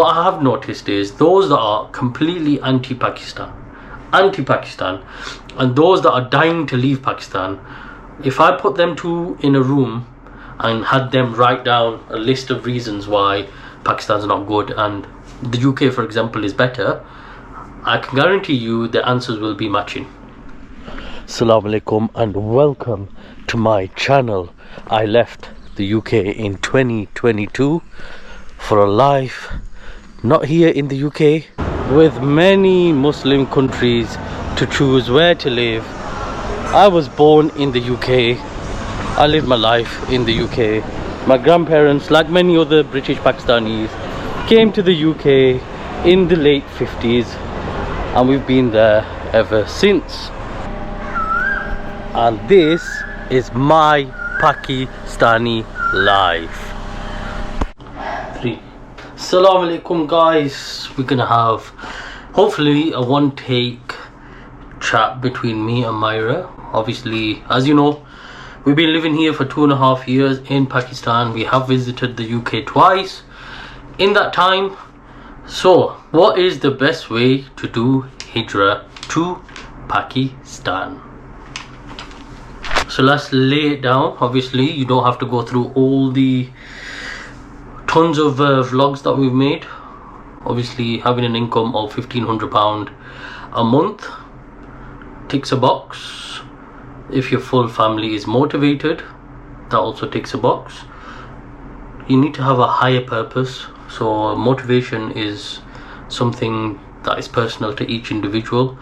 What I have noticed is those that are completely anti-Pakistan, and those that are dying to leave Pakistan, if I put them two in a room and had them write down a list of reasons why Pakistan's not good and the UK, for example, is better, I can guarantee you the answers will be matching. Assalamu alaikum and welcome to my channel. I left the UK in 2022 for a life not here in the UK, with many Muslim countries to choose where to live. I was born in the UK. I lived my life in the UK. My grandparents, like many other British Pakistanis, came to the UK in the late 50s, and we've been there ever since. And this is my Pakistani life. Assalamu alaikum guys. We're gonna have hopefully a one take chat between me and Myra. Obviously, as you know, we've been living here for 2.5 years in Pakistan. We have visited the UK twice in that time. So what is the best way to do hijra to Pakistan? So let's lay it down. Obviously you don't have to go through all the tons of vlogs that we've made. Obviously having an income of £1,500 a month ticks a box. If your full family is motivated, that also ticks a box. You need to have a higher purpose. So motivation is something that is personal to each individual,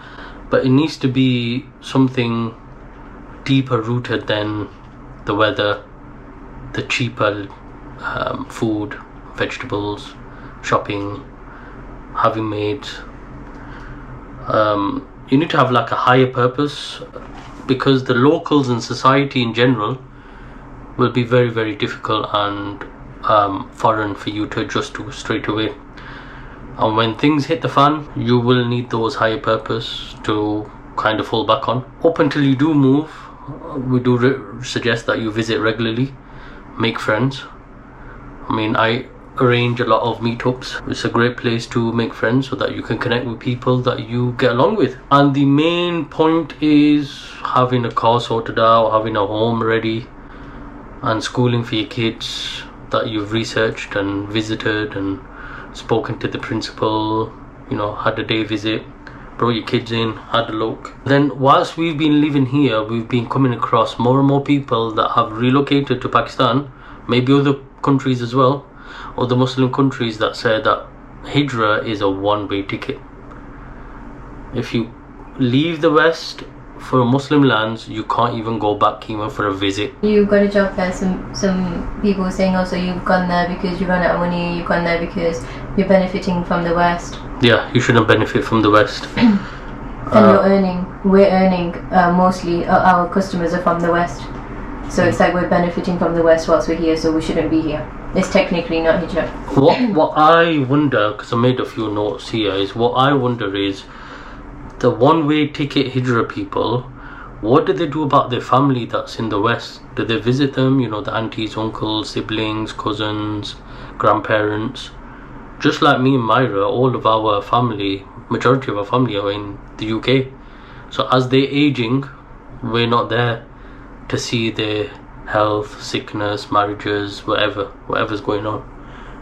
but it needs to be something deeper rooted than the weather, the cheaper food, vegetables, shopping, having maids. You need to have like a higher purpose, because the locals and society in general will be very, very difficult and foreign for you to adjust to straight away. And when things hit the fan, you will need those higher purpose to kind of fall back on. Up until you do move, we do suggest that you visit regularly, make friends. I mean, I arrange a lot of meetups. It's a great place to make friends so that you can connect with people that you get along with. And the main point is having a car sorted out, having a home ready, and schooling for your kids that you've researched and visited and spoken to the principal, you know, had a day visit, brought your kids in, had a look. Then whilst we've been living here, we've been coming across more and more people that have relocated to Pakistan, maybe other countries as well, or the Muslim countries, that say that hijra is a one-way ticket. If you leave the West for Muslim lands, you can't even go back even for a visit. You got a job there. Some people saying also you've gone there because you run out of money, you've gone there because you're benefiting from the West. Yeah, you shouldn't benefit from the West. And we're earning mostly, our customers are from the West. So it's like we're benefiting from the West whilst we're here, so we shouldn't be here. It's technically not hijra. What I wonder, because I made a few notes here, is what I wonder is the one-way ticket hijra people, what do they do about their family that's in the West? Do they visit them, you know, the aunties, uncles, siblings, cousins, grandparents? Just like me and Myra, all of our family, majority of our family are in the UK. So as they're aging, we're not there to see their health, sickness, marriages, whatever's going on.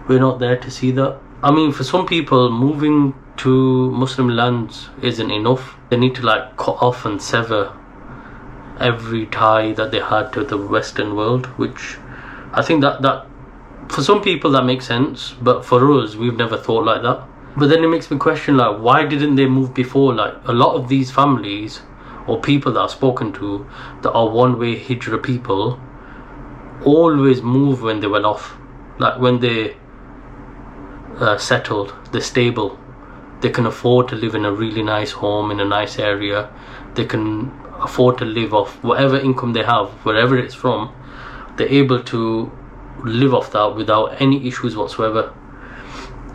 We're not there to see that. I mean, for some people, moving to Muslim lands isn't enough. They need to like cut off and sever every tie that they had to the Western world, which I think that for some people that makes sense, but for us, we've never thought like that. But then it makes me question, like, why didn't they move before? Like, a lot of these families or people that I've spoken to that are one-way hijra people always move when they're well off. Like when they settled, they're stable, they can afford to live in a really nice home in a nice area, they can afford to live off whatever income they have, wherever it's from, they're able to live off that without any issues whatsoever.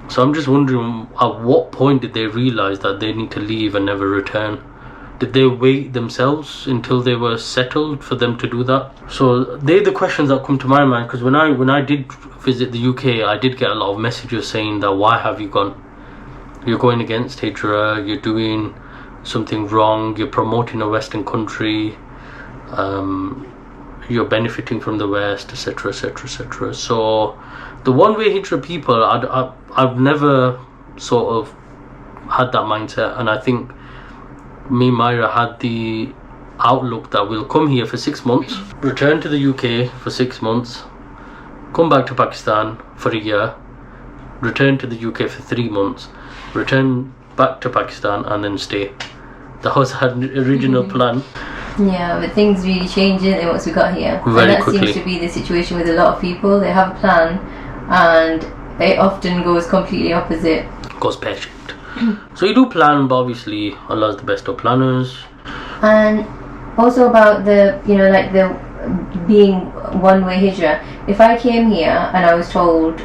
So I'm just wondering, at what point did they realize that they need to leave and never return? Did they wait themselves until they were settled for them to do that? So they're the questions that come to my mind, because when I did visit the UK, I did get a lot of messages saying that, why have you gone? You're going against hijra, you're doing something wrong, you're promoting a Western country, you're benefiting from the West, etc, etc, etc. So the one-way hijra people, I've never sort of had that mindset, and I think me and Myra had the outlook that we'll come here for 6 months, return to the UK for 6 months, come back to Pakistan for a year, return to the UK for 3 months, return back to Pakistan, and then stay. That was our original plan. Yeah, but things really changed, didn't they, once we got here? Very and that quickly. seems to be the situation with a lot of people. They have a plan, and it often goes completely opposite. Goes pear-shaped. So you do plan, but obviously Allah's the best of planners. And also about the, like the being one-way hijra. If I came here and I was told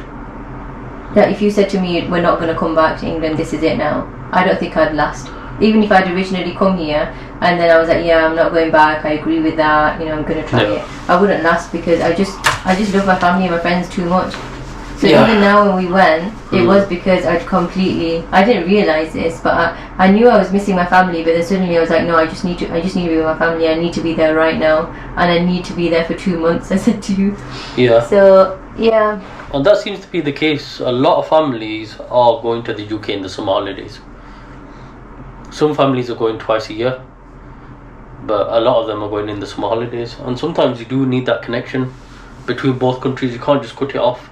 that if you said to me, we're not going to come back to England, this is it now, I don't think I'd last. Even if I'd originally come here and then I was like, yeah, I'm not going back, I agree with that, I'm going to try it, I wouldn't last, because I just love my family and my friends too much. So even now when we went, it was because I didn't realise this, but I knew I was missing my family, but then suddenly I was like, no, I just need to be with my family, I need to be there right now, and I need to be there for 2 months, I said to you. Yeah. So, yeah. And that seems to be the case. A lot of families are going to the UK in the summer holidays. Some families are going twice a year, but a lot of them are going in the summer holidays, and sometimes you do need that connection between both countries. You can't just cut it off.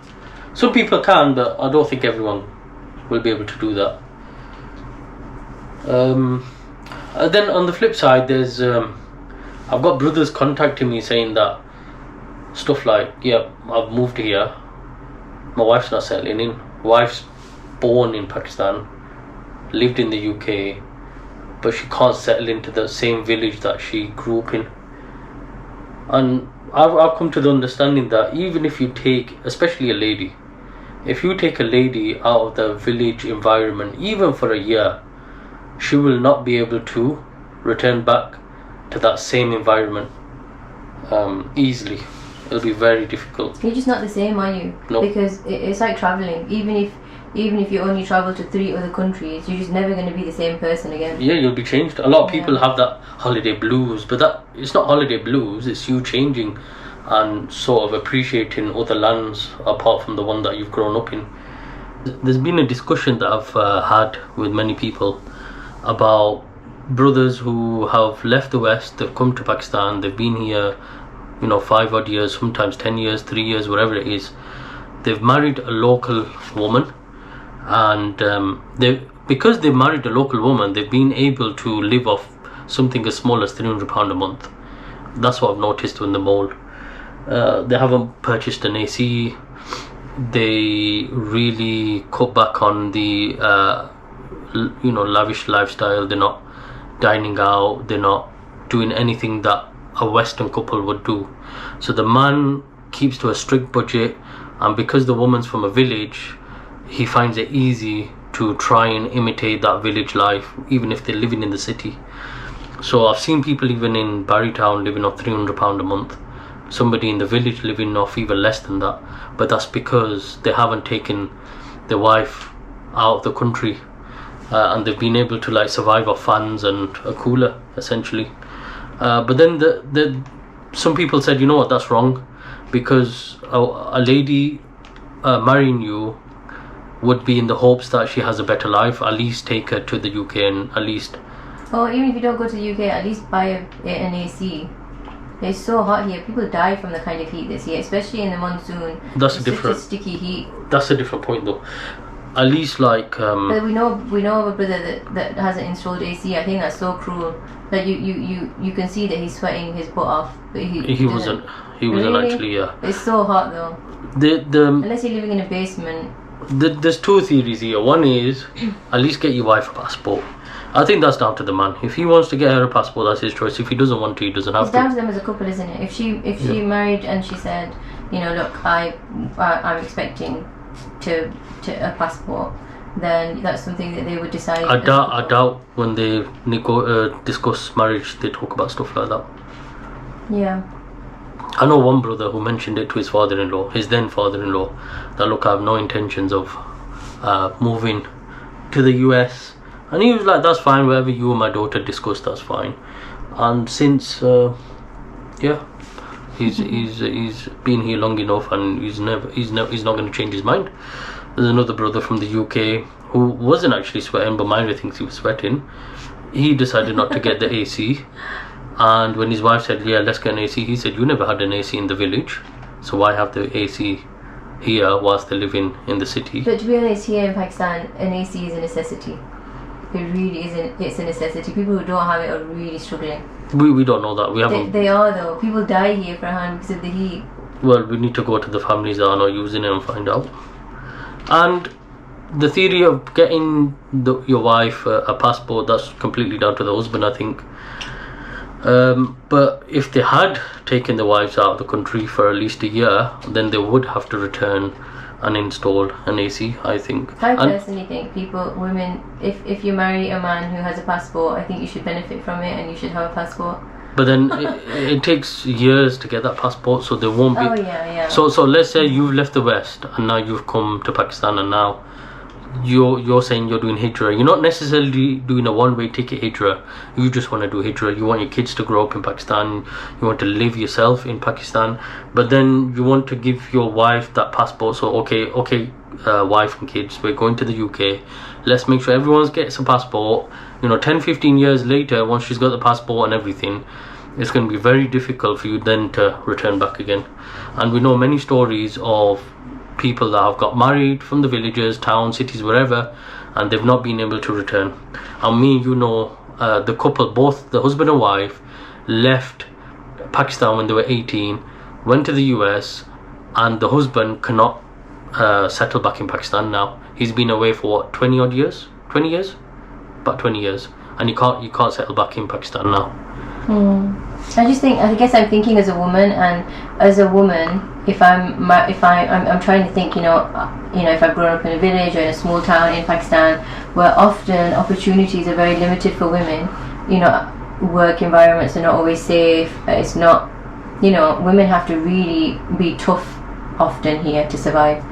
Some people can, but I don't think everyone will be able to do that. And then on the flip side, there's I've got brothers contacting me saying that stuff like, yeah, I've moved here, my wife's not settling in, wife's born in Pakistan, lived in the UK, but she can't settle into the same village that she grew up in. And I've come to the understanding that even if you take, especially a lady, if you take a lady out of the village environment, even for a year, she will not be able to return back to that same environment easily. It'll be very difficult. You're just not the same, are you? No. Because it's like travelling. Even if you only travel to 3 other countries, you're just never going to be the same person again. Yeah, you'll be changed. A lot of people have that holiday blues, but that it's not holiday blues, it's you changing and sort of appreciating other lands apart from the one that you've grown up in. There's been a discussion that I've had with many people about brothers who have left the West, they've come to Pakistan, they've been here 5 odd years, sometimes 10 years, 3 years, whatever it is. They've married a local woman, and because they've married a local woman, they've been able to live off something as small as £300 a month. That's what I've noticed in the mall. They haven't purchased an AC. They really cut back on the lavish lifestyle. They're not dining out, they're not doing anything that a Western couple would do. So the man keeps to a strict budget, and because the woman's from a village, he finds it easy to try and imitate that village life, even if they're living in the city. So I've seen people even in Barrytown living off £300 a month, somebody in the village living off even less than that, but that's because they haven't taken their wife out of the country, and they've been able to survive off fans and a cooler essentially. But then some people said, you know what, that's wrong, because a lady marrying you would be in the hopes that she has a better life. At least take her to the UK, and at least, or even if you don't go to the UK, at least buy an AC. It's so hot here. People die from the kind of heat this year, especially in the monsoon. That's it's different. Such a sticky heat. That's a different point though. At least But we know of a brother that hasn't installed AC. I think that's so cruel. That you can see that he's sweating his butt off, but he wasn't actually. Yeah. It's so hot though. Unless you're living in a basement. There's two theories here. One is at least get your wife a passport. I think that's down to the man. If he wants to get her a passport, that's his choice. If he doesn't want to, he doesn't have to. It's down to them as a couple, isn't it? If she married and she said, look, I'm expecting to a passport, then that's something that they would decide. I doubt when they discuss marriage, they talk about stuff like that. Yeah. I know one brother who mentioned it to his father-in-law, his then father-in-law, that look, I have no intentions of moving to the US, and he was like, that's fine, whatever you and my daughter discuss, that's fine. And since he's been here long enough, and he's not going to change his mind. There's another brother from the UK who wasn't actually sweating, but Myra thinks he was sweating. He decided not to get the AC. And when his wife said, yeah, let's get an AC, he said, you never had an AC in the village, so why have the AC here whilst they're living in the city? But to be honest, here in Pakistan, an AC is a necessity. It really isn't. It's a necessity. People who don't have it are really struggling. We don't know that. We haven't. They are though. People die here for a hand because of the heat. Well, we need to go to the families that are not using it and find out. And the theory of getting your wife a passport, that's completely down to the husband, I think. But if they had taken the wives out of the country for at least a year, then they would have to return and install an AC, I think. I personally think women, if you marry a man who has a passport, I think you should benefit from it and you should have a passport. But then it takes years to get that passport, so there won't be. Oh yeah. So let's say you've left the West and now you've come to Pakistan, and now you're saying you're doing hijra. You're not necessarily doing a one-way ticket hijra. You just want to do hijra. You want your kids to grow up in Pakistan. You want to live yourself in Pakistan. But then you want to give your wife that passport. So okay, wife and kids, we're going to the UK. Let's make sure everyone gets a passport. 10-15 years later, once she's got the passport and everything, it's going to be very difficult for you then to return back again. And we know many stories of people that have got married from the villages, towns, cities, wherever, and they've not been able to return. And the couple, both the husband and wife, left Pakistan when they were 18, went to the US, and the husband cannot settle back in Pakistan now. He's been away for what, 20 odd years? 20 years? About 20 years. And you can't settle back in Pakistan now. I guess I'm thinking as a woman, and as a woman, if I'm trying to think, if I've grown up in a village or in a small town in Pakistan, where often opportunities are very limited for women, work environments are not always safe. It's not, women have to really be tough often here to survive.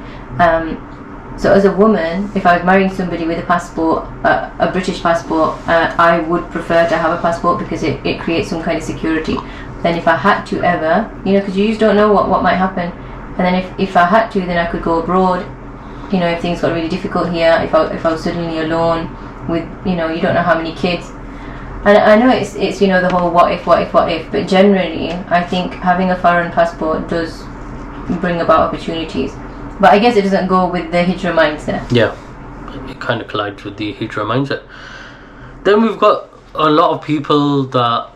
So as a woman, if I was marrying somebody with a passport, a British passport, I would prefer to have a passport because it creates some kind of security. Then if I had to ever, because you just don't know what might happen. And then if I had to, then I could go abroad. If things got really difficult here, if I was suddenly alone with, you don't know how many kids. And I know it's the whole what if, but generally I think having a foreign passport does bring about opportunities. But I guess it doesn't go with the hijra mindset. Yeah, it kind of collides with the hijra mindset. Then we've got a lot of people that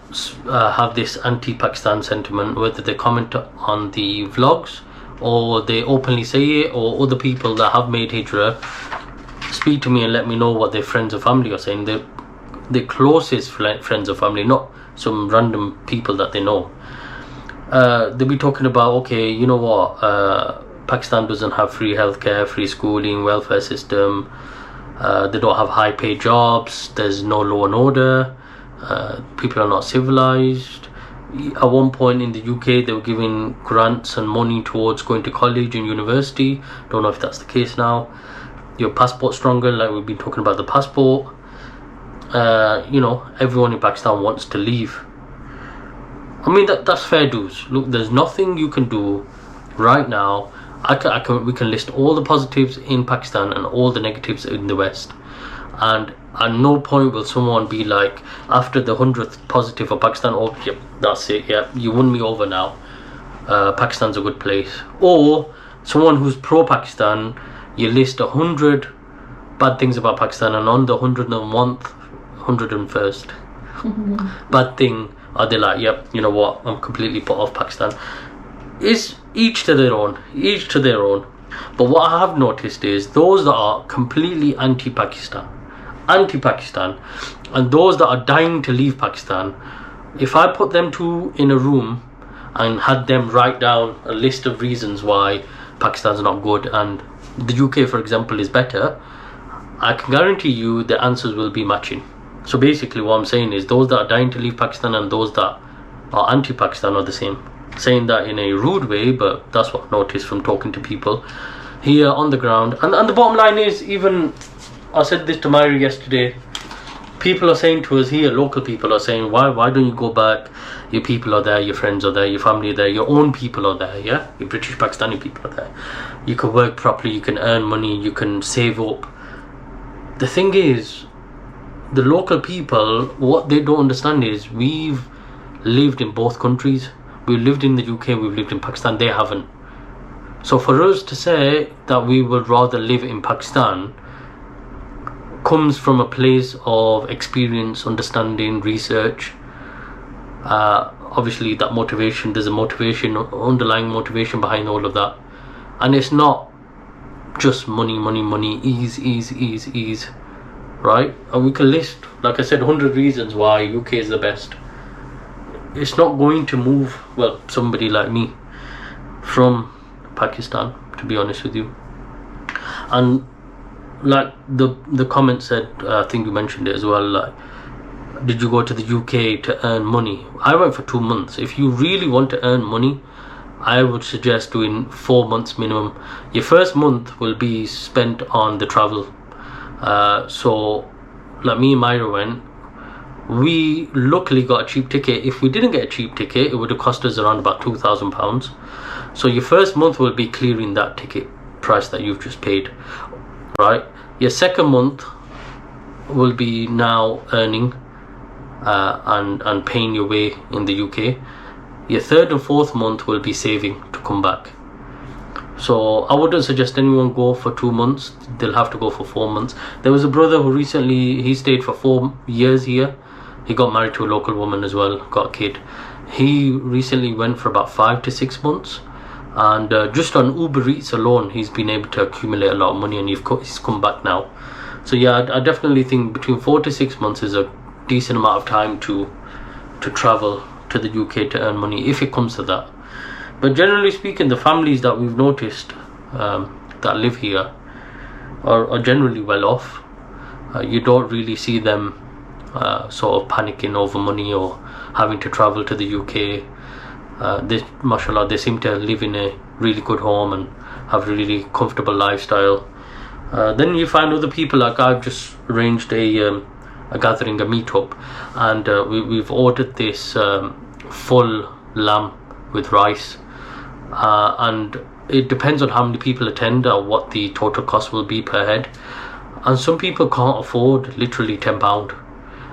have this anti-Pakistan sentiment, whether they comment on the vlogs or they openly say it, or other people that have made hijra speak to me and let me know what their friends or family are saying. Their closest friends or family, not some random people that they know. They'll be talking about, okay, you know what, Pakistan doesn't have free healthcare, free schooling, welfare system. They don't have high paid jobs. There's no law and order. People are not civilized. At one point in the UK, they were giving grants and money towards going to college and university. Don't know if that's the case now. Your passport stronger, like we've been talking about the passport. Everyone in Pakistan wants to leave. I mean, that's fair dues. Look, there's nothing you can do right now. We can list all the positives in Pakistan and all the negatives in the West, and at no point will someone be like, after the 100th positive of Pakistan, oh yep, that's it, yeah, you won me over now, Pakistan's a good place. Or someone who's pro-Pakistan, you list 100 bad things about Pakistan, and on the 101st bad thing, are they like, yep, you know what, I'm completely put off Pakistan. Is each to their own. But what I have noticed is those that are completely anti-Pakistan, and those that are dying to leave Pakistan, if I put them two in a room and had them write down a list of reasons why Pakistan's not good and the UK, for example, is better, I can guarantee you the answers will be matching. So basically what I'm saying is those that are dying to leave Pakistan and those that are anti-Pakistan are the same. Saying that in a rude way, but that's what I've noticed from talking to people here on the ground. And the bottom line is, even I said this to Myra yesterday, people are saying to us here, local people are saying, why don't you go back? Your people are there, your friends are there, your family are there, your own people are there, yeah? Your British Pakistani people are there. You can work properly, you can earn money, you can save up. The thing is, the local people, what they don't understand is we've lived in both countries. We've lived in the UK, we've lived in Pakistan, they haven't. So for us to say that we would rather live in Pakistan comes from a place of experience, understanding, research. Obviously that motivation, there's a motivation, underlying motivation behind all of that. And it's not just money, ease, right? And we can list, like I said, 100 reasons why UK is the best. It's not going to move, well, somebody like me from Pakistan, to be honest with you. And like the comment said, I think you mentioned it as well, like, did you go to the UK to earn money? I went for 2 months. If you really want to earn money, I would suggest doing 4 months minimum. Your first month will be spent on the travel. So like me and Myra went, we luckily got a cheap ticket. If we didn't get a cheap ticket, it would have cost us around about £2,000. So your first month will be clearing that ticket price that you've just paid, right? Your second month will be now earning and paying your way in the UK. Your third and fourth month will be saving to come back. So I wouldn't suggest anyone go for 2 months. They'll have to go for 4 months. There was a brother who recently, he stayed for 4 years here. He got married to a local woman as well, got a kid. He recently went for about 5 to 6 months, and just on Uber Eats alone he's been able to accumulate a lot of money, and he's come back now. So yeah, I definitely think between 4 to 6 months is a decent amount of time to travel to the UK to earn money, if it comes to that. But generally speaking, the families that we've noticed that live here are generally well off. You don't really see them sort of panicking over money or having to travel to the UK. Mashallah, they seem to live in a really good home and have a really comfortable lifestyle. Then you find other people, like I've just arranged a gathering, a meetup, and we've ordered this full lamb with rice, and it depends on how many people attend or what the total cost will be per head. And some people can't afford literally £10.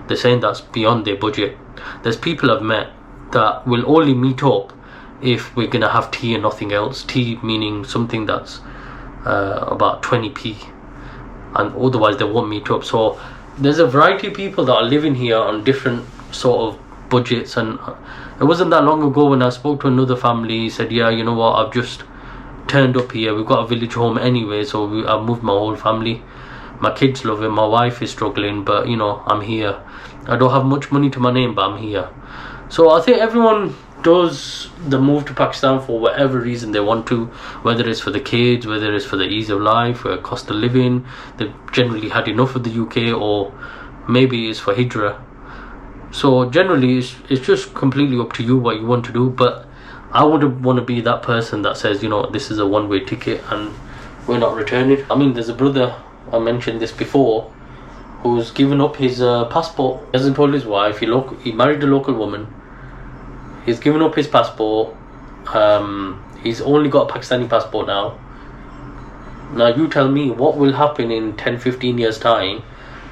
They're saying that's beyond their budget. There's people I've met that will only meet up if we're gonna have tea and nothing else. Tea meaning something that's about 20p, and otherwise they won't meet up. So there's a variety of people that are living here on different sort of budgets. And it wasn't that long ago when I spoke to another family. He said, yeah, you know what, I've just turned up here, we've got a village home anyway, so I've moved my whole family. My kids love it, my wife is struggling, but you know, I'm here. I don't have much money to my name, but I'm here. So I think everyone does the move to Pakistan for whatever reason they want to, whether it's for the kids, whether it's for the ease of life, for cost of living. They've generally had enough of the UK, or maybe it's for hijra. So generally it's just completely up to you what you want to do. But I wouldn't want to be that person that says, you know, this is a one-way ticket and we're not returning. I mean, there's a brother, I mentioned this before, who's given up his passport. He hasn't told his wife. He married a local woman. He's given up his passport. He's only got a Pakistani passport now. Now you tell me what will happen in 10-15 years time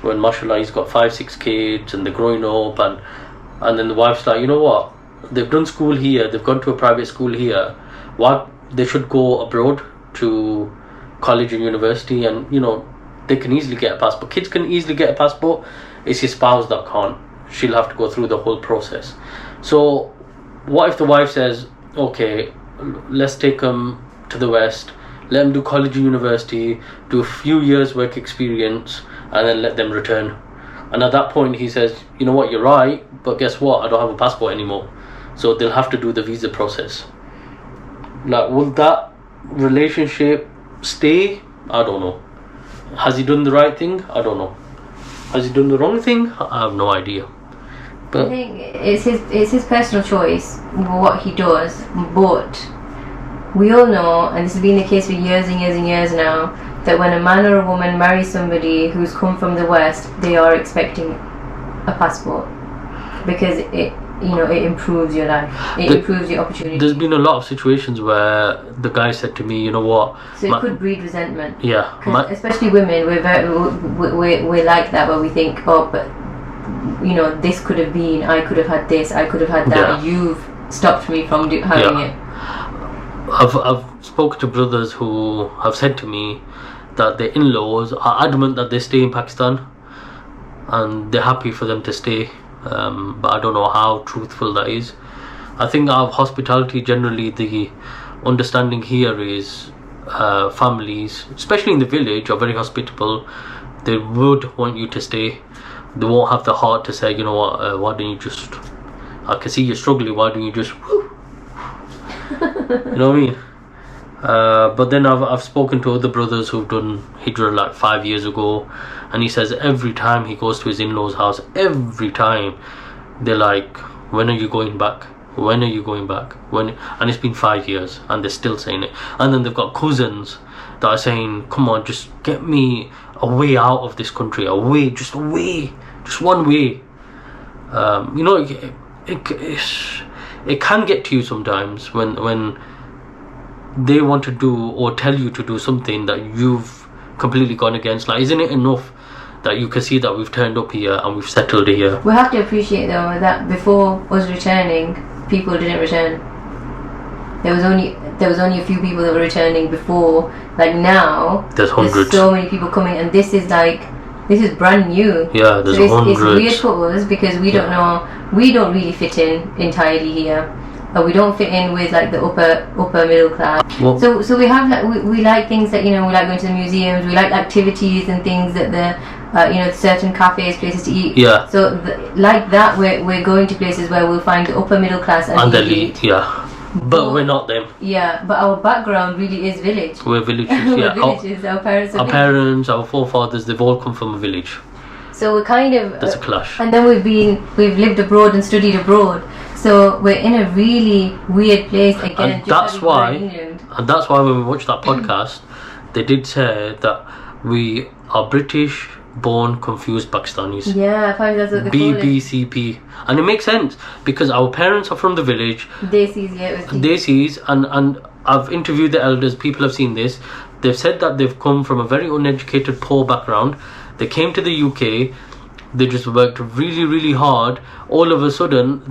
when mashallah he's got 5-6 kids and they're growing up, and then the wife's like, you know what, they've done school here, they've gone to a private school here, what, they should go abroad to college and university, and you know, they can easily get a passport. Kids can easily get a passport. It's your spouse that can't. She'll have to go through the whole process. So what if the wife says, okay, let's take them to the West, let them do college and university, do a few years work experience, and then let them return. And at that point he says, you know what, you're right, but guess what, I don't have a passport anymore. So they'll have to do the visa process. Like, will that relationship stay? I don't know. Has he done the right thing? I don't know. Has he done the wrong thing? I have no idea. I think it's his personal choice what he does, but we all know, and this has been the case for years and years and years now, that when a man or a woman marries somebody who's come from the West, they are expecting a passport, because it improves your life, improves your opportunity. There's been a lot of situations where the guy said to me, you know what? So it could breed resentment. Yeah. Especially women, we're like that, where we think, oh, but this could have been, I could have had this, I could have had that. Yeah. You've stopped me from having it. I've spoken to brothers who have said to me that their in-laws are adamant that they stay in Pakistan, and they're happy for them to stay. But I don't know how truthful that is. I think out of hospitality, generally the understanding here is families, especially in the village, are very hospitable. They would want you to stay. They won't have the heart to say, you know what, why don't you just, I can see you're struggling, why don't you just whoo? You know what I mean? But then I've spoken to other brothers who've done hijra like 5 years ago, and he says every time he goes to his in-laws' house, every time they're like, when are you going back? When are you going back? And it's been 5 years and they're still saying it. And then they've got cousins that are saying, come on, just get me a way out of this country, just one way. It can get to you sometimes when they want to do or tell you to do something that you've completely gone against. Like, isn't it enough that you can see that we've turned up here and we've settled here? We have to appreciate though that before us returning, people didn't return. There was only a few people that were returning before. Like now, there's hundreds. There's so many people coming, and this is brand new. Yeah, there's hundreds. It's weird for us because we don't know. We don't really fit in entirely here. We don't fit in with like the upper middle class. Well, so we have we like things that we like going to the museums. We like activities and things that the certain cafes, places to eat. Yeah. So like that, we're going to places where we'll find the upper middle class and the elite. Yeah. But we're not them. Yeah, but our background really is village. We're villages. We're villages. Our parents, our forefathers, they've all come from a village. So we're kind of there's a clash. And then we've lived abroad and studied abroad. So we're in a really weird place again. And that's why when we watched that podcast, they did say that we are British born confused Pakistanis. Yeah, I find that's what they call it. BBCP. And it makes sense because our parents are from the village. Desis, and I've interviewed the elders, people have seen this. They've said that they've come from a very uneducated, poor background. They came to the UK, they just worked really, really hard. All of a sudden,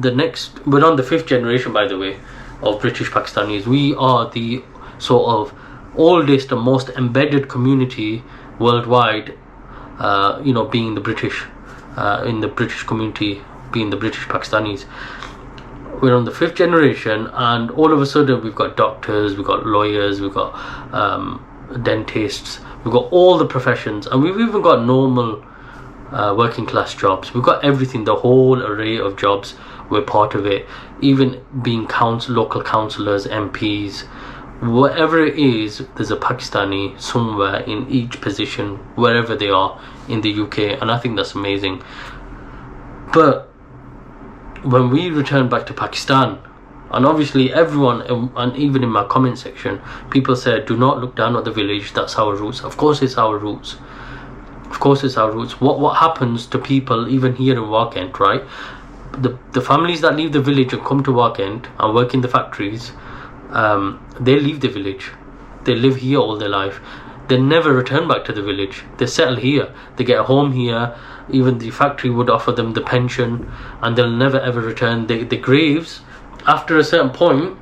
we're on the 5th generation, by the way, of British Pakistanis. We are the sort of oldest and most embedded community worldwide, being the British, in the British community, being the British Pakistanis. We're on the 5th generation, and all of a sudden we've got doctors, we've got lawyers, we've got dentists, we've got all the professions, and we've even got normal working class jobs. We've got everything, the whole array of jobs. We're part of it, even being local councillors, MPs, whatever it is. There's a Pakistani somewhere in each position, wherever they are in the UK, and I think that's amazing. But when we return back to Pakistan, and obviously everyone, and even in my comment section, people said, do not look down at the village, that's our roots. Of course it's our roots. What happens to people even here in Wakent, right? The families that leave the village and come to Wakent and work in the factories, they leave the village. They live here all their life. They never return back to the village. They settle here. They get a home here. Even the factory would offer them the pension, and they'll never ever return. The graves, after a certain point,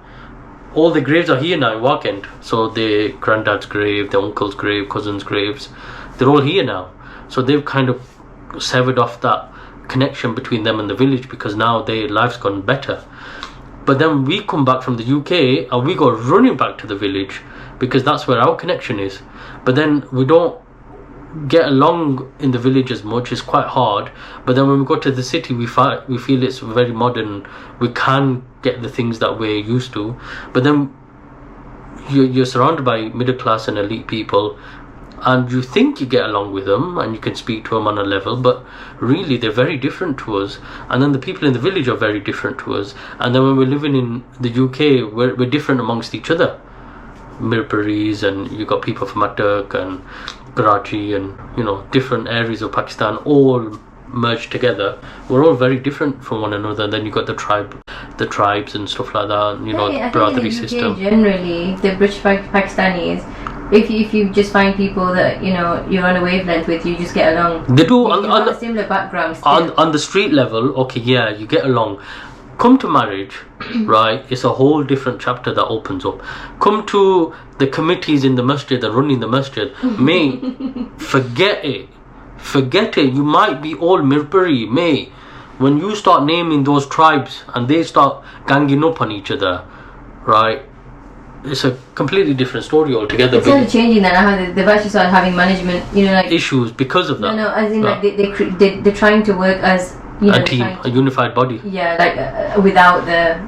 all the graves are here now in Wakent. So the granddad's grave, the uncle's grave, cousin's graves, they're all here now. So they've kind of severed off that connection between them and the village, because now their life's gone better. But then we come back from the UK and we go running back to the village because that's where our connection is. But then we don't get along in the village as much. It's quite hard. But then when we go to the city, we feel it's very modern. We can get the things that we're used to. But then you're surrounded by middle class and elite people, and you think you get along with them and you can speak to them on a level, but really they're very different to us. And then the people in the village are very different to us. And then when we're living in the UK, we're different amongst each other. Mirpuris, and you got people from Attock and Karachi, and different areas of Pakistan all merged together. We're all very different from one another. And then you got the tribes and stuff like that, and brotherly system. Generally, the British Pakistanis, if you just find people that you're on a wavelength with, you just get along. They do on a similar background. On the street level, okay, yeah, you get along. Come to marriage, right? It's a whole different chapter that opens up. Come to the committees in the masjid that running the masjid, mate. Forget it. You might be all Mirpuri, mate. When you start naming those tribes and they start ganging up on each other, right? It's a completely different story altogether. It's only changing that now. They've actually started having management, issues because of that. No, as in they're trying to work as a team, a unified body. Yeah, without the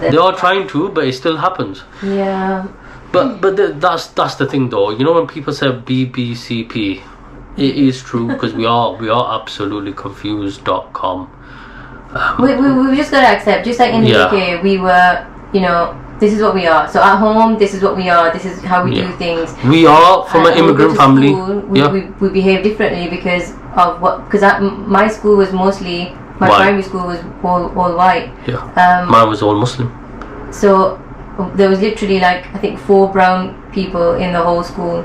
they are trying to, but it still happens. Yeah. But that's the thing though. When people say BBCP, it is true because we are absolutely confused.com. We just got to accept, just like in the UK, we were, this is what we are. So at home, this is what we are. This is how we do things. We are from an immigrant family. We behave differently because of my school was mostly, my primary school was all white. Yeah. Mine was all Muslim. So there was literally I think 4 brown people in the whole school.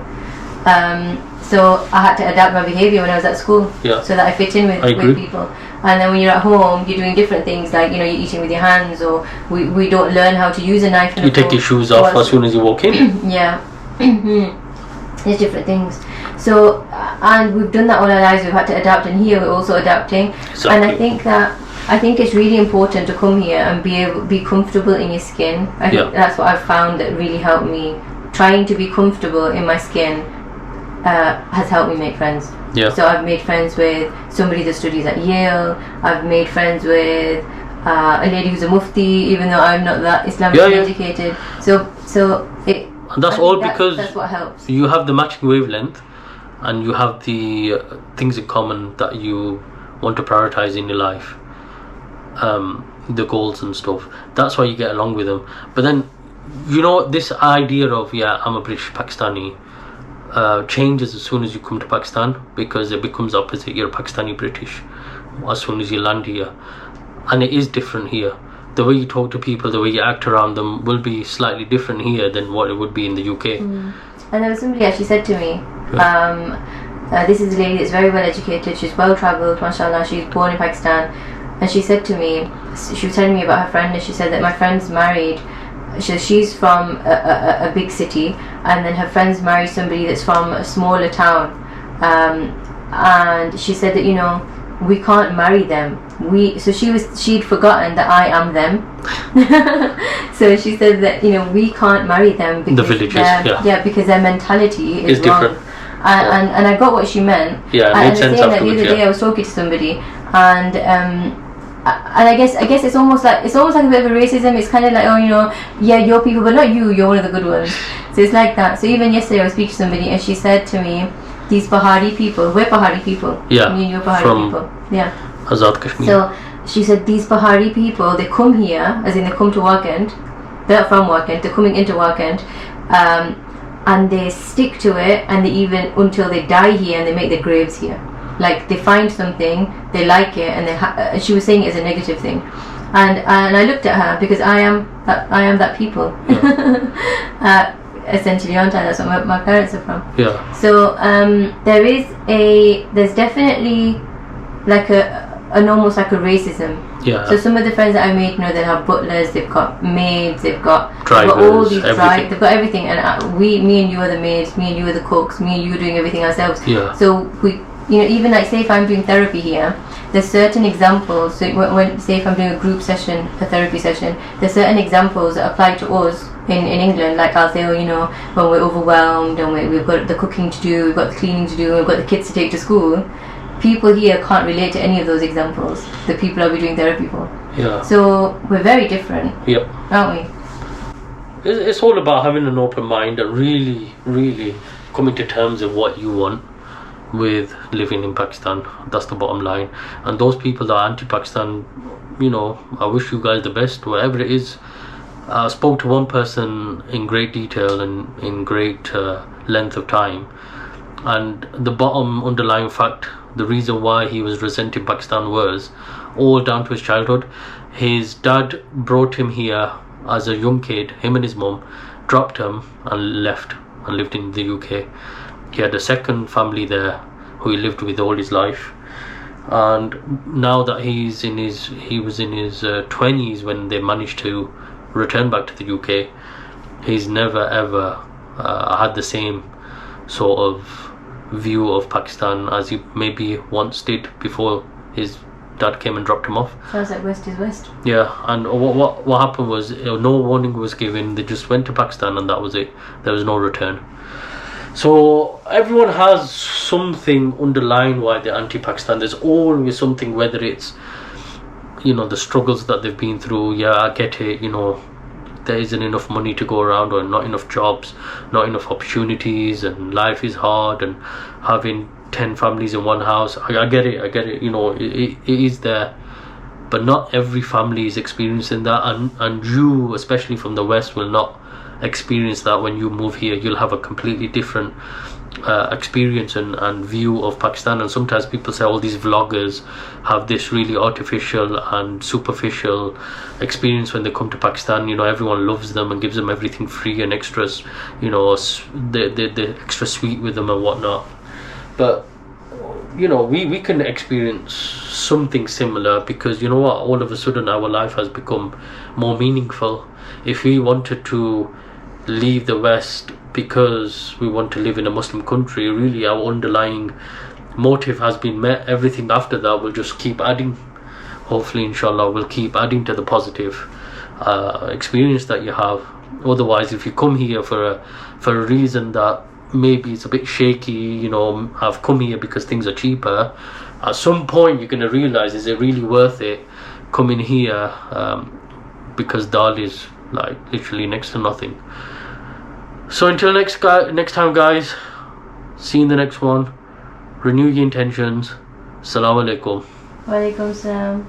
So I had to adapt my behaviour when I was at school, so that I fit in with people. And then when you're at home, you're doing different things, like you're eating with your hands, or we don't learn how to use a knife. You take your shoes off as soon as you walk in. Yeah. There's different things. So and we've done that all our lives. We've had to adapt, and here we're also adapting. Exactly. And I think it's really important to come here and be comfortable in your skin. I think that's what I've found that really helped me. Trying to be comfortable in my skin has helped me make friends. Yeah. So I've made friends with somebody that studies at Yale. I've made friends with a lady who's a mufti, even though I'm not that Islamically educated. And that's all because that's what helps. You have the matching wavelength, and you have the things in common that you want to prioritize in your life, the goals and stuff. That's why you get along with them. But then, this idea of I'm a British Pakistani changes as soon as you come to Pakistan, because it becomes opposite. You're Pakistani British as soon as you land here, and it is different here. The way you talk to people, the way you act around them will be slightly different here than what it would be in the UK. And there was somebody actually said to me, this is a lady that's very well educated, she's well travelled, mashallah, she's born in Pakistan, and she said to me, she was telling me about her friend, and she said that my friend's married. She's from a big city, and then her friend's married somebody that's from a smaller town, and she said that we can't marry them. She'd forgotten that I am them. So she said that we can't marry them because the villages, because their mentality is wrong. Different. And I got what she meant. Yeah, it made sense afterwards. The other day I was talking to somebody, and I guess it's almost like a bit of a racism. It's kind of like, you're people, but not you. You're one of the good ones. So it's like that. So even yesterday I was speaking to somebody, and she said to me, "These Pahari people, we're Pahari people. Yeah, me and you're Pahari people. Yeah, Azad Kashmir." So she said these Pahari people, they come here, as in they come to Wakand. They're not from Wakand. They're coming into Wakand, and they stick to it, and they even until they die here, and they make their graves here. Like they find something, they like it, and she was saying it as a negative thing, and I looked at her because I am that people. Yeah. Essentially, aren't I? That's what my parents are from. Yeah. So there's definitely like an almost like a racism. Yeah. So some of the friends that I made, they have butlers, they've got maids, they've got drivers, all these drivers, they've got everything, and me and you are the maids, me and you are the cooks, me and you are doing everything ourselves. Yeah. So we. Even like say if I'm doing therapy here, there's certain examples. So when say if I'm doing a group session, a therapy session, there's certain examples that apply to us in England. Like I'll say, when we're overwhelmed and we've got the cooking to do, we've got the cleaning to do, we've got the kids to take to school. People here can't relate to any of those examples. The people I'll be doing therapy for. Yeah. So we're very different. Yep. Aren't we? It's all about having an open mind and really, really coming to terms with what you want with living in Pakistan. That's the bottom line. And those people that are anti-Pakistan, you know, I wish you guys the best, whatever it is. I spoke to one person in great detail and in great length of time, and the bottom underlying fact, the reason why he was resenting Pakistan was all down to his childhood. His dad brought him here as a young kid, him and his mum, dropped him and left and lived in the UK. He had a second family there who he lived with all his life, and now that he was in his 20s when they managed to return back to the UK, he's never ever had the same sort of view of Pakistan as he maybe once did before his dad came and dropped him off. Sounds like West is West. Yeah, and what happened was, no warning was given. They just went to Pakistan and that was it. There was no return. So everyone has something underlying why they're anti-Pakistan. There's always something, whether it's, you know, the struggles that they've been through. Yeah, I get it, you know, there isn't enough money to go around, or not enough jobs, not enough opportunities, and life is hard, and having 10 families in one house. I get it, you know, it is there. But not every family is experiencing that, and you, especially from the West, will not experience that. When you move here, you'll have a completely different experience and view of Pakistan. And sometimes people say all these vloggers have this really artificial and superficial experience when they come to Pakistan. You know, everyone loves them and gives them everything free and extras, you know, the extra sweet with them and whatnot. But you know, we can experience something similar, because you know what, all of a sudden our life has become more meaningful. If we wanted to leave the West because we want to live in a Muslim country, really our underlying motive has been met. Everything after that will just keep adding. Hopefully, inshallah, will keep adding to the positive experience that you have. Otherwise, if you come here for a reason that maybe it's a bit shaky, you know, I've come here because things are cheaper, at some point you're going to realize, is it really worth it coming here because dal is like literally next to nothing. So until next time, guys, see you in the next one. Renew your intentions. Assalamu alaikum. Wa alaikum salam.